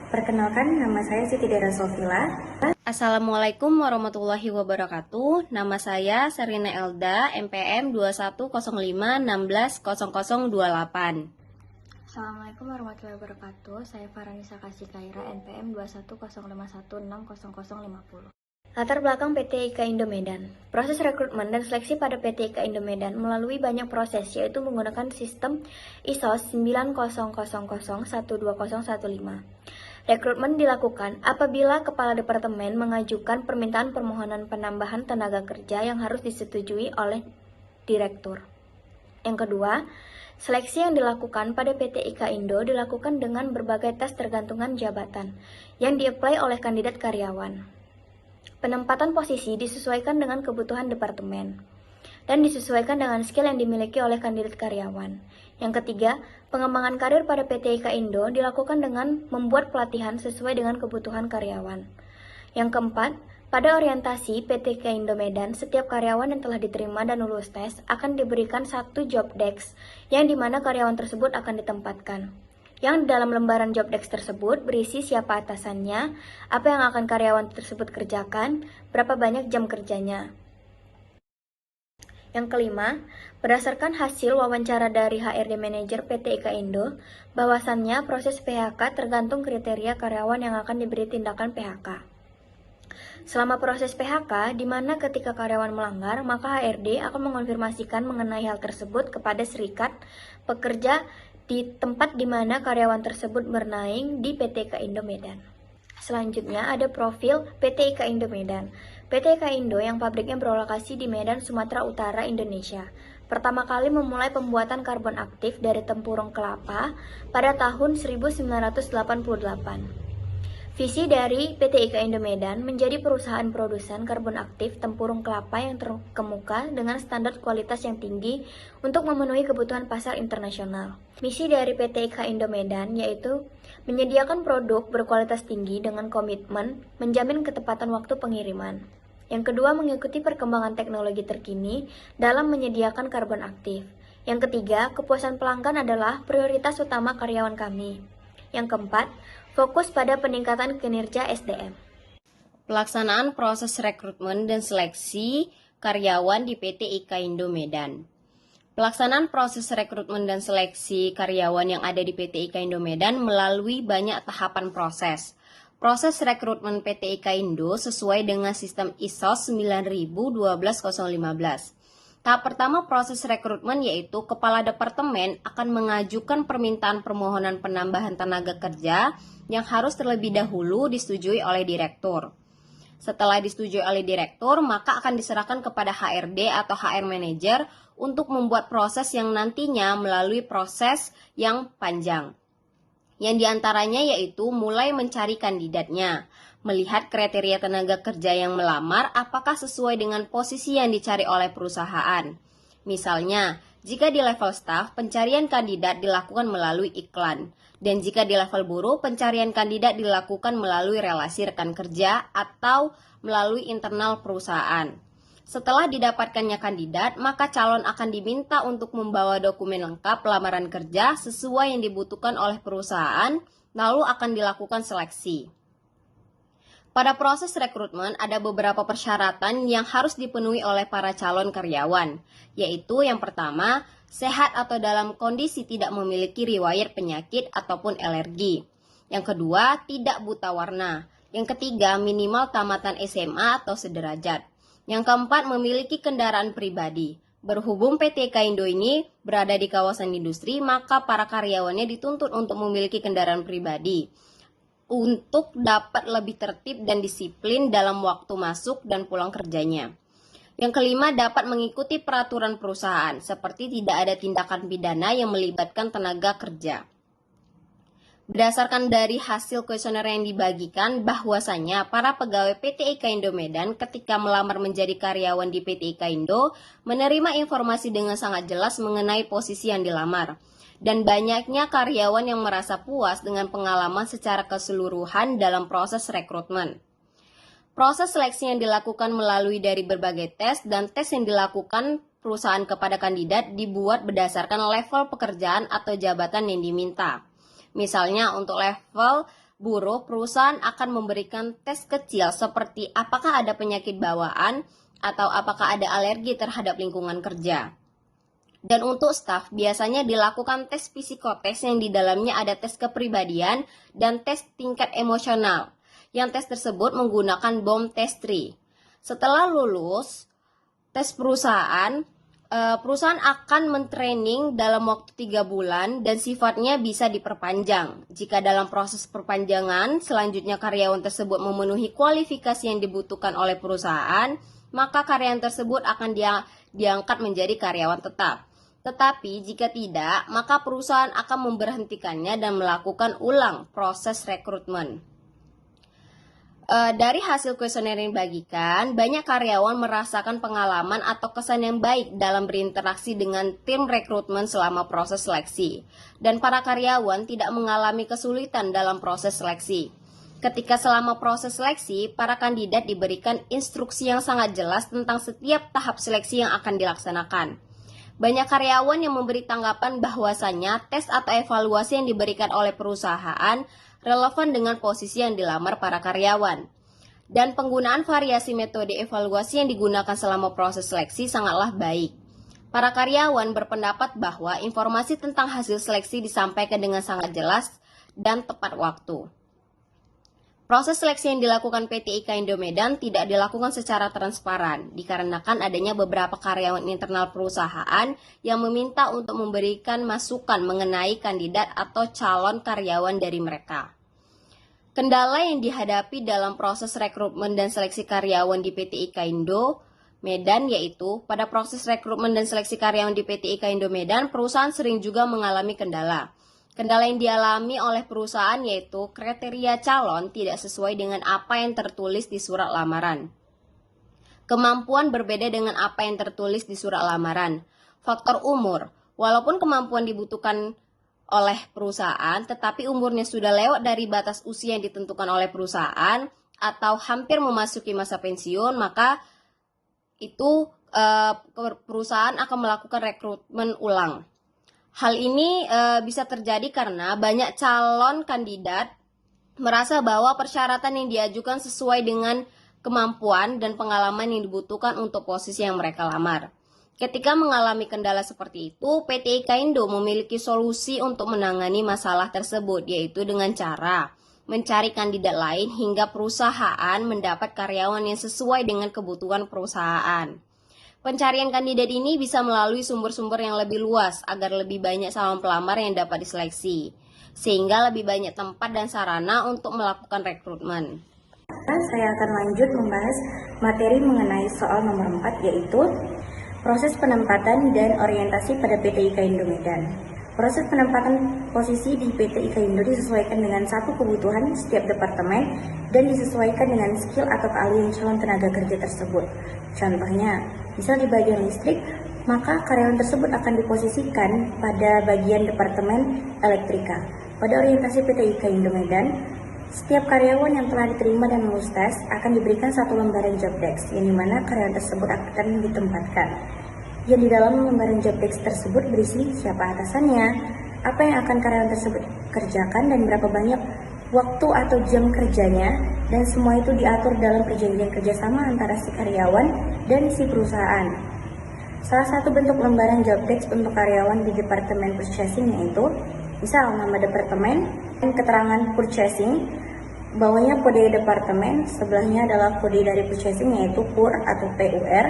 Perkenalkan, nama saya Siti Dara Sofila. Assalamualaikum warahmatullahi wabarakatuh. Nama saya Serina Elda, MPM 2105160028. Assalamualaikum warahmatullahi wabarakatuh. Saya Farhanisa Kasih Kaira, NPM 2105160050. Latar belakang PT IKA Indo Medan. Proses rekrutmen dan seleksi pada PT IKA Indo Medan melalui banyak proses, yaitu menggunakan sistem ISO 9000120015. Rekrutmen dilakukan apabila Kepala Departemen mengajukan permintaan permohonan penambahan tenaga kerja yang harus disetujui oleh Direktur. Yang kedua, seleksi yang dilakukan pada PT IKA Indo dilakukan dengan berbagai tes tergantungan jabatan yang di-apply oleh kandidat karyawan. Penempatan posisi disesuaikan dengan kebutuhan departemen dan disesuaikan dengan skill yang dimiliki oleh kandidat karyawan. Yang ketiga, pengembangan karir pada PT IKA Indo dilakukan dengan membuat pelatihan sesuai dengan kebutuhan karyawan. Yang keempat, pada orientasi PT IKA Indo Medan, setiap karyawan yang telah diterima dan lulus tes akan diberikan satu job desk yang dimana karyawan tersebut akan ditempatkan. Yang dalam lembaran job desk tersebut berisi siapa atasannya, apa yang akan karyawan tersebut kerjakan, berapa banyak jam kerjanya. Yang kelima, berdasarkan hasil wawancara dari HRD Manager PT IKA Indo, bahwasannya proses PHK tergantung kriteria karyawan yang akan diberi tindakan PHK. Selama proses PHK, di mana ketika karyawan melanggar, maka HRD akan mengonfirmasikan mengenai hal tersebut kepada serikat pekerja di tempat di mana karyawan tersebut bernaung di PT IKA Indo Medan. Selanjutnya ada profil PT IKA Indo Medan. PT IKA Indo yang pabriknya berlokasi di Medan, Sumatera Utara, Indonesia. Pertama kali memulai pembuatan karbon aktif dari tempurung kelapa pada tahun 1988. Visi dari PT IKA Indo Medan menjadi perusahaan produsen karbon aktif tempurung kelapa yang terkemuka dengan standar kualitas yang tinggi untuk memenuhi kebutuhan pasar internasional. Misi dari PT IKA Indo Medan yaitu menyediakan produk berkualitas tinggi dengan komitmen menjamin ketepatan waktu pengiriman. Yang kedua, mengikuti perkembangan teknologi terkini dalam menyediakan karbon aktif. Yang ketiga, kepuasan pelanggan adalah prioritas utama karyawan kami. Yang keempat, fokus pada peningkatan kinerja SDM. Pelaksanaan proses rekrutmen dan seleksi karyawan di PT IKA Indo Medan. Pelaksanaan proses rekrutmen dan seleksi karyawan yang ada di PT IKA Indo Medan melalui banyak tahapan proses. Proses rekrutmen PT IKA Indo sesuai dengan sistem ISO 9000120015. Tahap pertama proses rekrutmen yaitu Kepala Departemen akan mengajukan permintaan permohonan penambahan tenaga kerja yang harus terlebih dahulu disetujui oleh Direktur. Setelah disetujui oleh Direktur, maka akan diserahkan kepada HRD atau HR Manager untuk membuat proses yang nantinya melalui proses yang panjang. Yang diantaranya yaitu mulai mencari kandidatnya, melihat kriteria tenaga kerja yang melamar apakah sesuai dengan posisi yang dicari oleh perusahaan. Misalnya, jika di level staff, pencarian kandidat dilakukan melalui iklan. Dan jika di level buruh, pencarian kandidat dilakukan melalui relasi rekan kerja atau melalui internal perusahaan. Setelah didapatkannya kandidat, maka calon akan diminta untuk membawa dokumen lengkap lamaran kerja sesuai yang dibutuhkan oleh perusahaan, lalu akan dilakukan seleksi. Pada proses rekrutmen ada beberapa persyaratan yang harus dipenuhi oleh para calon karyawan, yaitu yang pertama, sehat atau dalam kondisi tidak memiliki riwayat penyakit ataupun alergi. Yang kedua, tidak buta warna. Yang ketiga, minimal tamatan SMA atau sederajat. Yang keempat, memiliki kendaraan pribadi. Berhubung PT IKA Indo ini berada di kawasan industri, maka para karyawannya dituntut untuk memiliki kendaraan pribadi untuk dapat lebih tertib dan disiplin dalam waktu masuk dan pulang kerjanya. Yang kelima, dapat mengikuti peraturan perusahaan, seperti tidak ada tindakan pidana yang melibatkan tenaga kerja. Berdasarkan dari hasil kuesioner yang dibagikan, bahwasanya para pegawai PT IKA Indo Medan ketika melamar menjadi karyawan di PT IKA Indo menerima informasi dengan sangat jelas mengenai posisi yang dilamar. Dan banyaknya karyawan yang merasa puas dengan pengalaman secara keseluruhan dalam proses rekrutmen. Proses seleksi yang dilakukan melalui dari berbagai tes dan tes yang dilakukan perusahaan kepada kandidat dibuat berdasarkan level pekerjaan atau jabatan yang diminta. Misalnya untuk level buruh, perusahaan akan memberikan tes kecil seperti apakah ada penyakit bawaan atau apakah ada alergi terhadap lingkungan kerja. Dan untuk staf, biasanya dilakukan tes psikotes yang di dalamnya ada tes kepribadian dan tes tingkat emosional. Yang tes tersebut menggunakan BOM test tree. Setelah lulus tes perusahaan akan mentraining dalam waktu 3 bulan dan sifatnya bisa diperpanjang. Jika dalam proses perpanjangan, selanjutnya karyawan tersebut memenuhi kualifikasi yang dibutuhkan oleh perusahaan, maka karyawan tersebut akan diangkat menjadi karyawan tetap. Tetapi jika tidak, maka perusahaan akan memberhentikannya dan melakukan ulang proses rekrutmen. Dari hasil kuesioner yang dibagikan, banyak karyawan merasakan pengalaman atau kesan yang baik dalam berinteraksi dengan tim rekrutmen selama proses seleksi. Dan para karyawan tidak mengalami kesulitan dalam proses seleksi. Ketika selama proses seleksi, para kandidat diberikan instruksi yang sangat jelas tentang setiap tahap seleksi yang akan dilaksanakan. Banyak karyawan yang memberi tanggapan bahwasanya tes atau evaluasi yang diberikan oleh perusahaan relevan dengan posisi yang dilamar para karyawan. Dan penggunaan variasi metode evaluasi yang digunakan selama proses seleksi sangatlah baik. Para karyawan berpendapat bahwa informasi tentang hasil seleksi disampaikan dengan sangat jelas dan tepat waktu. Proses seleksi yang dilakukan PT IKA Indo Medan tidak dilakukan secara transparan, dikarenakan adanya beberapa karyawan internal perusahaan yang meminta untuk memberikan masukan mengenai kandidat atau calon karyawan dari mereka. Kendala yang dihadapi dalam proses rekrutmen dan seleksi karyawan di PT IKA Indo Medan yaitu pada proses rekrutmen dan seleksi karyawan di PT IKA Indo Medan, perusahaan sering juga mengalami kendala. Kendala yang dialami oleh perusahaan yaitu kriteria calon tidak sesuai dengan apa yang tertulis di surat lamaran. Kemampuan berbeda dengan apa yang tertulis di surat lamaran. Faktor umur, walaupun kemampuan dibutuhkan oleh perusahaan, tetapi umurnya sudah lewat dari batas usia yang ditentukan oleh perusahaan atau hampir memasuki masa pensiun, maka itu perusahaan akan melakukan rekrutmen ulang. Hal ini bisa terjadi karena banyak calon kandidat merasa bahwa persyaratan yang diajukan sesuai dengan kemampuan dan pengalaman yang dibutuhkan untuk posisi yang mereka lamar. Ketika mengalami kendala seperti itu, PT IKA Indo memiliki solusi untuk menangani masalah tersebut, yaitu dengan cara mencari kandidat lain hingga perusahaan mendapat karyawan yang sesuai dengan kebutuhan perusahaan. Pencarian kandidat ini bisa melalui sumber-sumber yang lebih luas agar lebih banyak calon pelamar yang dapat diseleksi, sehingga lebih banyak tempat dan sarana untuk melakukan rekrutmen. Saya akan lanjut membahas materi mengenai soal nomor 4, yaitu proses penempatan dan orientasi pada PT IKA Indo Medan. Proses penempatan posisi di PT IKA Indo disesuaikan dengan satu kebutuhan setiap departemen dan disesuaikan dengan skill atau keahlian calon tenaga kerja tersebut. Contohnya, misal di bagian listrik, maka karyawan tersebut akan diposisikan pada bagian departemen elektrika. Pada orientasi PT IKA Indo Medan, setiap karyawan yang telah diterima dan lulus tes akan diberikan satu lembaran job desk, yang dimana karyawan tersebut akan ditempatkan. Yang di dalam lembaran job desk tersebut berisi siapa atasannya, apa yang akan karyawan tersebut kerjakan, dan berapa banyak waktu atau jam kerjanya, dan semua itu diatur dalam perjanjian kerjasama antara si karyawan dan si perusahaan. Salah satu bentuk lembaran job desk untuk karyawan di departemen purchasing yaitu misal nama departemen dan keterangan purchasing, bawahnya kode departemen, sebelahnya adalah kode dari purchasing yaitu PUR atau PUR,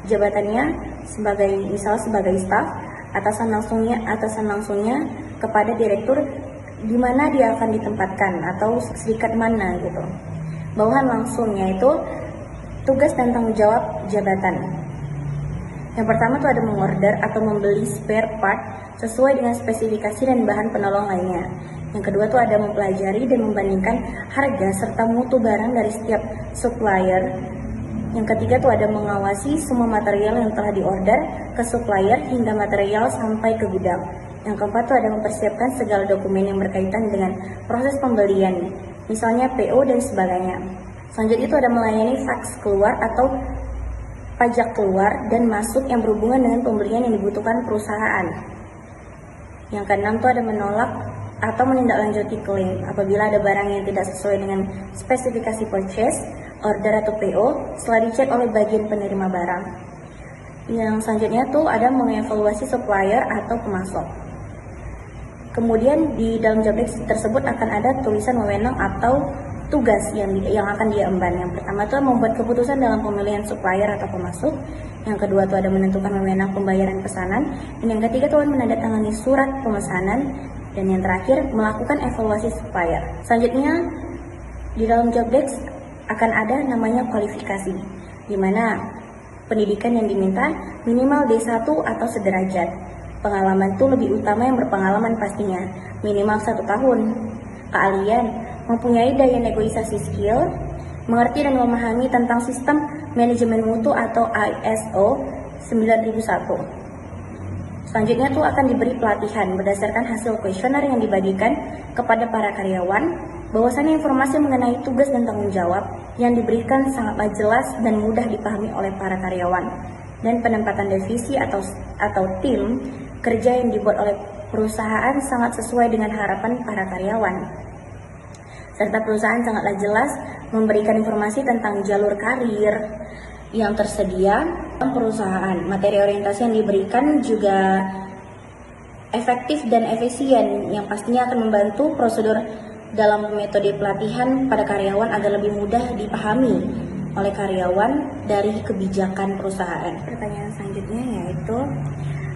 jabatannya sebagai staf, atasan langsungnya kepada direktur di mana dia akan ditempatkan atau serikat mana gitu. Bawahan langsungnya itu tugas dan tanggung jawab jabatan. Yang pertama tuh ada mengorder atau membeli spare part sesuai dengan spesifikasi dan bahan penolong lainnya. Yang kedua tuh ada mempelajari dan membandingkan harga serta mutu barang dari setiap supplier. Yang ketiga tuh ada mengawasi semua material yang telah diorder ke supplier hingga material sampai ke gudang. Yang keempat tuh ada mempersiapkan segala dokumen yang berkaitan dengan proses pembelian, misalnya PO dan sebagainya. Selanjutnya itu ada melayani fax keluar atau pajak keluar dan masuk yang berhubungan dengan pembelian yang dibutuhkan perusahaan. Yang keenam tuh ada menolak atau menindaklanjuti klaim apabila ada barang yang tidak sesuai dengan spesifikasi purchase, order atau PO setelah dicek oleh bagian penerima barang. Yang selanjutnya tuh ada mengevaluasi supplier atau pemasok. Kemudian di dalam job desk tersebut akan ada tulisan wewenang atau tugas yang akan diemban. Yang pertama itu membuat keputusan dalam pemilihan supplier atau pemasok. Yang kedua itu ada menentukan wewenang pembayaran pesanan. Dan yang ketiga itu menandatangani surat pemesanan. Dan yang terakhir melakukan evaluasi supplier. Selanjutnya di dalam job desk akan ada namanya kualifikasi, di mana pendidikan yang diminta minimal D1 atau sederajat. Pengalaman itu lebih utama yang berpengalaman pastinya, minimal 1 tahun. Keahlian, mempunyai daya negosiasi skill, mengerti dan memahami tentang sistem manajemen mutu atau ISO 9001. Selanjutnya tuh akan diberi pelatihan berdasarkan hasil kuesioner yang dibagikan kepada para karyawan, bahwasannya informasi mengenai tugas dan tanggung jawab yang diberikan sangatlah jelas dan mudah dipahami oleh para karyawan, dan penempatan divisi atau tim kerja yang dibuat oleh perusahaan sangat sesuai dengan harapan para karyawan. Serta perusahaan sangatlah jelas memberikan informasi tentang jalur karir yang tersedia dalam perusahaan. Materi orientasi yang diberikan juga efektif dan efisien, yang pastinya akan membantu prosedur dalam metode pelatihan pada karyawan agar lebih mudah dipahami oleh karyawan dari kebijakan perusahaan. Pertanyaan selanjutnya yaitu,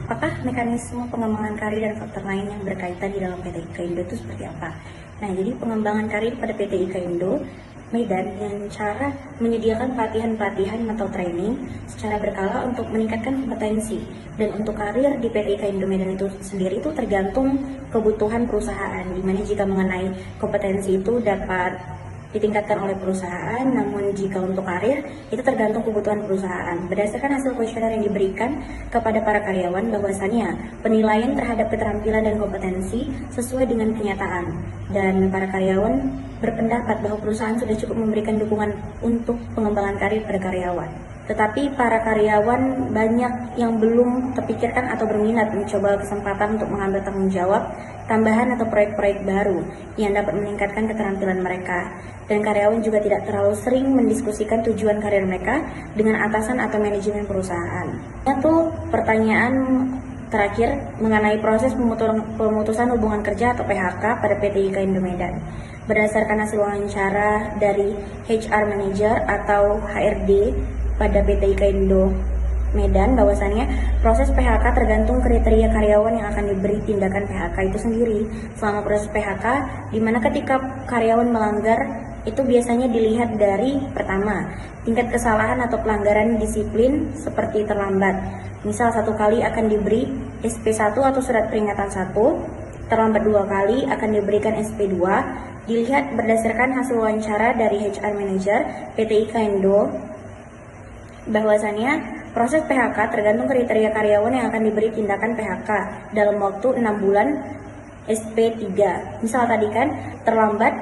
apakah mekanisme pengembangan karir dan faktor lain yang berkaitan di dalam PT IKA Indo itu seperti apa? Nah, jadi pengembangan karir pada PT IKA Indo Medan dengan cara menyediakan pelatihan-pelatihan atau training secara berkala untuk meningkatkan kompetensi. Dan untuk karir di PT IKA Indo Medan itu sendiri itu tergantung kebutuhan perusahaan, dimana jika mengenai kompetensi itu dapat ditingkatkan oleh perusahaan, namun jika untuk karir itu tergantung kebutuhan perusahaan. Berdasarkan hasil kuesioner yang diberikan kepada para karyawan, bahwasannya penilaian terhadap keterampilan dan kompetensi sesuai dengan kenyataan, dan para karyawan berpendapat bahwa perusahaan sudah cukup memberikan dukungan untuk pengembangan karir pada karyawan. Tetapi para karyawan banyak yang belum terpikirkan atau berminat mencoba kesempatan untuk mengambil tanggung jawab tambahan atau proyek-proyek baru yang dapat meningkatkan keterampilan mereka. Dan karyawan juga tidak terlalu sering mendiskusikan tujuan karir mereka dengan atasan atau manajemen perusahaan. Itu pertanyaan terakhir mengenai proses pemutusan hubungan kerja atau PHK pada PT IKA Indo Medan. Berdasarkan hasil wawancara dari HR Manager atau HRD pada PT IKA Indo Medan, bahwasannya proses PHK tergantung kriteria karyawan yang akan diberi tindakan PHK itu sendiri. Selama proses PHK, di mana ketika karyawan melanggar, itu biasanya dilihat dari pertama, tingkat kesalahan atau pelanggaran disiplin seperti terlambat. Misal 1 kali akan diberi SP1 atau surat peringatan 1, terlambat 2 kali akan diberikan SP2. Dilihat berdasarkan hasil wawancara dari HR Manager PT IKA Indo, bahwasannya proses PHK tergantung kriteria karyawan yang akan diberi tindakan PHK dalam waktu 6 bulan SP3. Misal tadi kan terlambat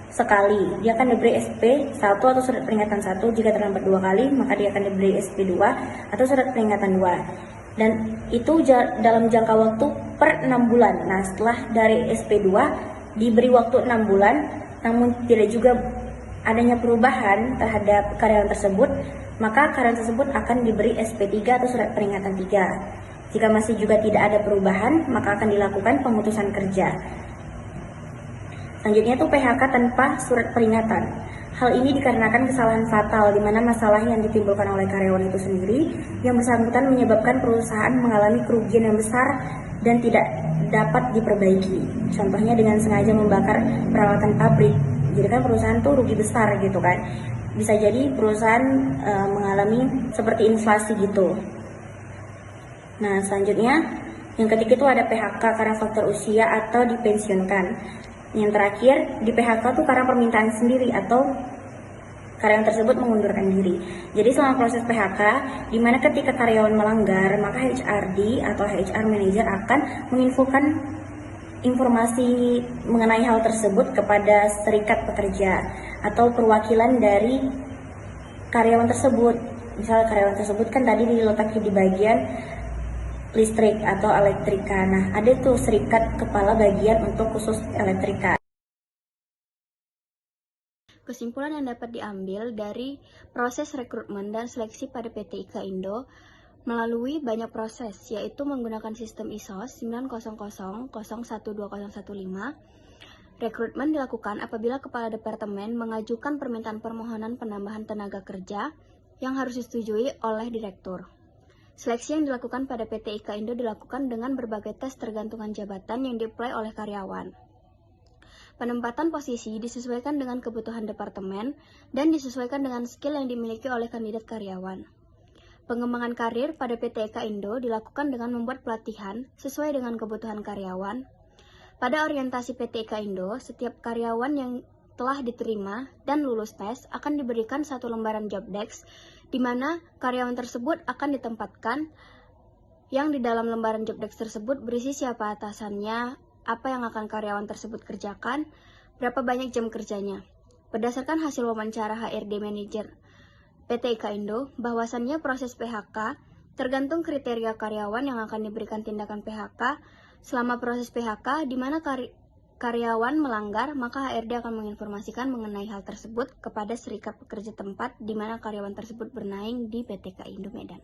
sekali, dia akan diberi SP1 atau surat peringatan 1. Jika terlambat 2 kali, maka dia akan diberi SP2 atau surat peringatan 2. Dan itu dalam jangka waktu per 6 bulan. Nah, setelah dari SP2 diberi waktu 6 bulan, namun tidak juga adanya perubahan terhadap karyawan tersebut, maka karyawan tersebut akan diberi SP3 atau surat peringatan 3. Jika masih juga tidak ada perubahan, maka akan dilakukan pemutusan kerja. Selanjutnya itu PHK tanpa surat peringatan. Hal ini dikarenakan kesalahan fatal, di mana masalah yang ditimbulkan oleh karyawan itu sendiri yang bersangkutan menyebabkan perusahaan mengalami kerugian yang besar dan tidak dapat diperbaiki. Contohnya dengan sengaja membakar peralatan pabrik. Jadi kan perusahaan tuh rugi besar gitu kan. Bisa jadi perusahaan mengalami seperti inflasi gitu. Nah, selanjutnya yang ketiga itu ada PHK karena faktor usia atau dipensiunkan. Yang terakhir di PHK tuh karena permintaan sendiri atau karyawan tersebut mengundurkan diri. Jadi selama proses PHK, di mana ketika karyawan melanggar, maka HRD atau HR Manager akan menginfokan informasi mengenai hal tersebut kepada serikat pekerja atau perwakilan dari karyawan tersebut. Misal karyawan tersebut kan tadi diletakkan di bagian listrik atau elektrika. Nah, ada tuh serikat kepala bagian untuk khusus elektrika. Kesimpulan yang dapat diambil dari proses rekrutmen dan seleksi pada PT IKA Indo melalui banyak proses, yaitu menggunakan sistem ISOS 900012015. Rekrutmen dilakukan apabila kepala departemen mengajukan permintaan permohonan penambahan tenaga kerja yang harus disetujui oleh direktur. Seleksi yang dilakukan pada PT IKA Indo dilakukan dengan berbagai tes tergantungan jabatan yang di-apply oleh karyawan. Penempatan posisi disesuaikan dengan kebutuhan departemen dan disesuaikan dengan skill yang dimiliki oleh kandidat karyawan. Pengembangan karir pada PT IKA Indo dilakukan dengan membuat pelatihan sesuai dengan kebutuhan karyawan. Pada orientasi PT IKA Indo, setiap karyawan yang telah diterima dan lulus tes akan diberikan satu lembaran job desk, di mana karyawan tersebut akan ditempatkan yang di dalam lembaran job desk tersebut berisi siapa atasannya, apa yang akan karyawan tersebut kerjakan, berapa banyak jam kerjanya. Berdasarkan hasil wawancara HRD Manager PT IKA Indo, bahwasannya proses PHK tergantung kriteria karyawan yang akan diberikan tindakan PHK. Selama proses PHK, di mana karyawan melanggar, maka HRD akan menginformasikan mengenai hal tersebut kepada serikat pekerja tempat di mana karyawan tersebut bernaung di PT IKA Indo Medan.